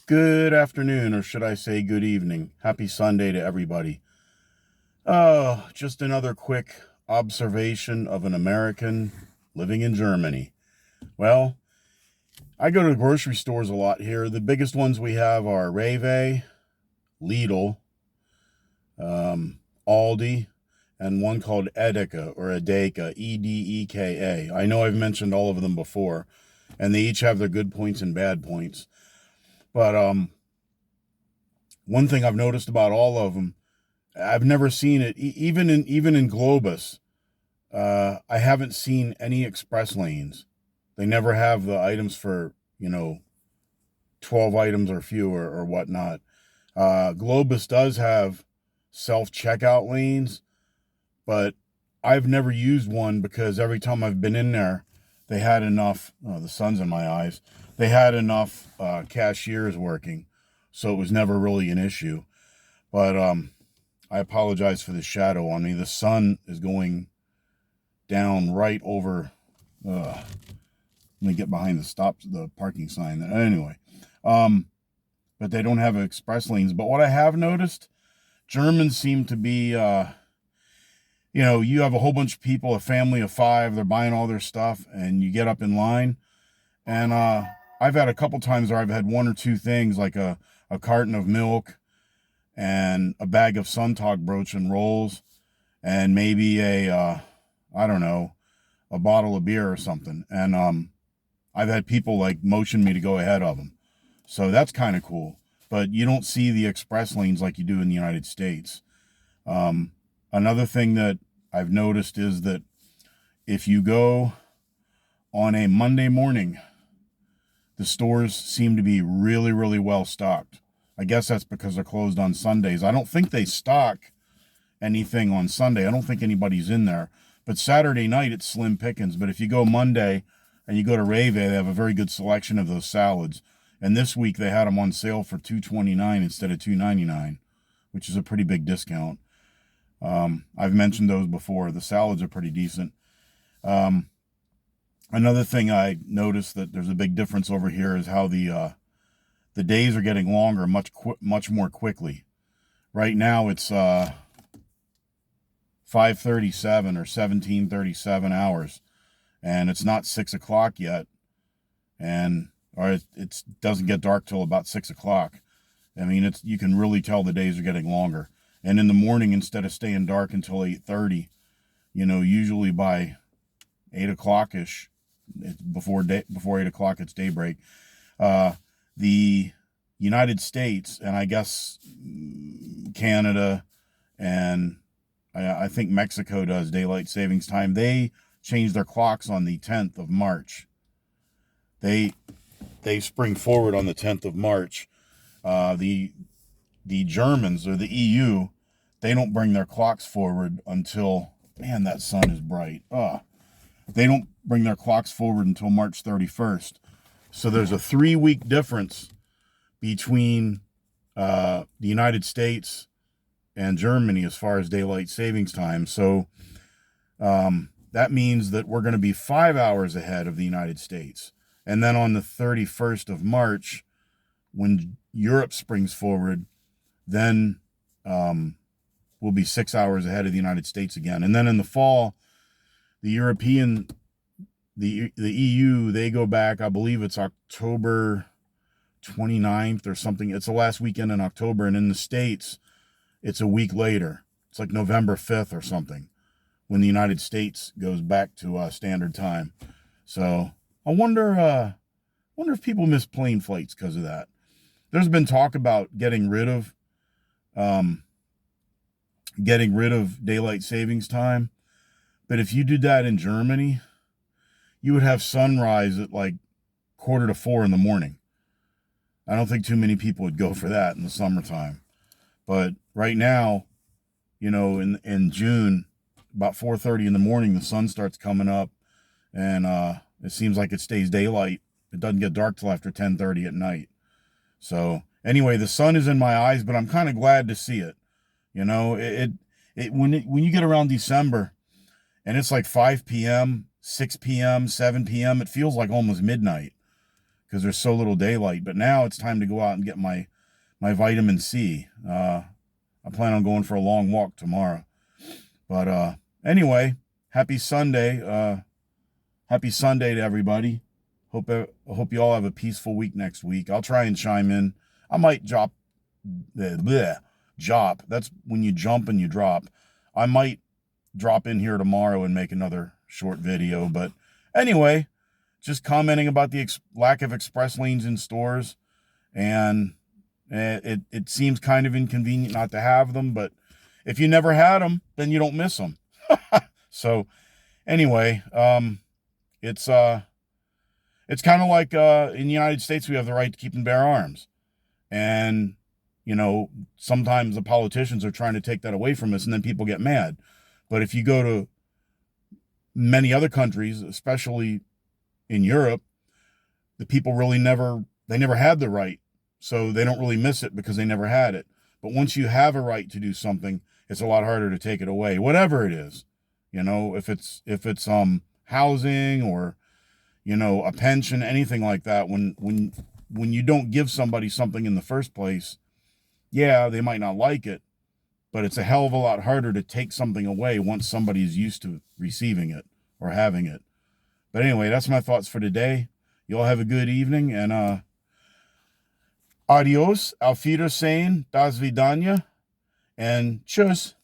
Good afternoon, or should I say good evening. Happy Sunday to everybody. Oh, just another quick observation of an American living in Germany. Well, I go to the grocery stores a lot here. The biggest ones we have are REWE, Lidl, Aldi, and one called Edeka or Edeka, Edeka. I know I've mentioned all of them before, and they each have their good points and bad points. But one thing I've noticed about all of them, I've never seen it, even in Globus. I haven't seen any express lanes. They never have the items for 12 items or fewer or whatnot. Globus does have self checkout lanes, but I've never used one because every time I've been in there, they had enough. Oh, the sun's in my eyes. They had enough cashiers working, so it was never really an issue. But I apologize for the shadow on me. The sun is going down right over. Let me get behind the parking sign. Anyway, but they don't have express lanes. But what I have noticed, Germans seem to be, you have a whole bunch of people, a family of five, they're buying all their stuff, and you get up in line. And I've had a couple times where I've had one or two things, like a carton of milk and a bag of Suntag brooch and rolls, and maybe I don't know, a bottle of beer or something. And I've had people like motion me to go ahead of them. So that's kind of cool. But you don't see the express lanes like you do in the United States. Another thing that I've noticed is that if you go on a Monday morning, the stores seem to be really, really well stocked. I guess that's because they're closed on Sundays. I don't think they stock anything on Sunday. I don't think anybody's in there. But Saturday night, it's slim pickings. But if you go Monday and you go to REWE, they have a very good selection of those salads. And this week, they had them on sale for $2.29 instead of $2.99, which is a pretty big discount. I've mentioned those before. The salads are pretty decent. Another thing I noticed that there's a big difference over here is how the days are getting longer much more quickly. Right now it's 5:37 or 17:37 hours, and it's not 6 o'clock yet, or it doesn't get dark till about 6 o'clock. I mean, you can really tell the days are getting longer. And in the morning, instead of staying dark until 8:30, usually by 8 o'clock-ish, before 8 o'clock, it's daybreak. The United States, and I guess Canada, and I think Mexico does daylight savings time. They change their clocks on the 10th of March. They spring forward on the 10th of March. The Germans, or the EU, they don't bring their clocks forward until, man, that sun is bright. They don't bring their clocks forward until March 31st. So there's a 3-week difference between the United States and Germany as far as daylight savings time. So that means that we're going to be 5 hours ahead of the United States. And then on the 31st of March, when Europe springs forward, then we'll be 6 hours ahead of the United States again. And then in the fall, the EU, they go back, I believe it's October 29th or something. It's the last weekend in October. And in the States, it's a week later. It's like November 5th or something, when the United States goes back to standard time. So I wonder if people miss plane flights because of that. There's been talk about getting rid of daylight savings time. But if you did that in Germany, you would have sunrise at like 3:45 in the morning. I don't think too many people would go for that in the summertime. But right now, in June, about 4:30 in the morning, the sun starts coming up, and it seems like it stays daylight. It doesn't get dark till after 10:30 at night. So anyway, the sun is in my eyes, but I'm kind of glad to see it. When you get around December and it's like 5 p.m., 6 p.m., 7 p.m., it feels like almost midnight. because there's so little daylight. But now it's time to go out and get my vitamin C. I plan on going for a long walk tomorrow. But anyway, happy Sunday. Happy Sunday to everybody. Hope you all have a peaceful week next week. I'll try and chime in. I might drop. That's when you jump and you drop. I might drop in here tomorrow and make another short video. But anyway, just commenting about the lack of express lanes in stores. And it seems kind of inconvenient not to have them. But if you never had them, then you don't miss them. So anyway, it's kind of like in the United States, we have the right to keep and bear arms. And, you know, sometimes the politicians are trying to take that away from us, and then people get mad. But if you go to many other countries, especially in Europe, the people really never had the right. So they don't really miss it because they never had it. But once you have a right to do something, it's a lot harder to take it away, whatever it is. You know, if it's housing or, you know, a pension, anything like that, when you don't give somebody something in the first place, yeah, they might not like it, but it's a hell of a lot harder to take something away once somebody's used to receiving it or having it. But anyway, that's my thoughts for today. You all have a good evening, and adios, auf Wiedersehen, das vidanya, and tschüss.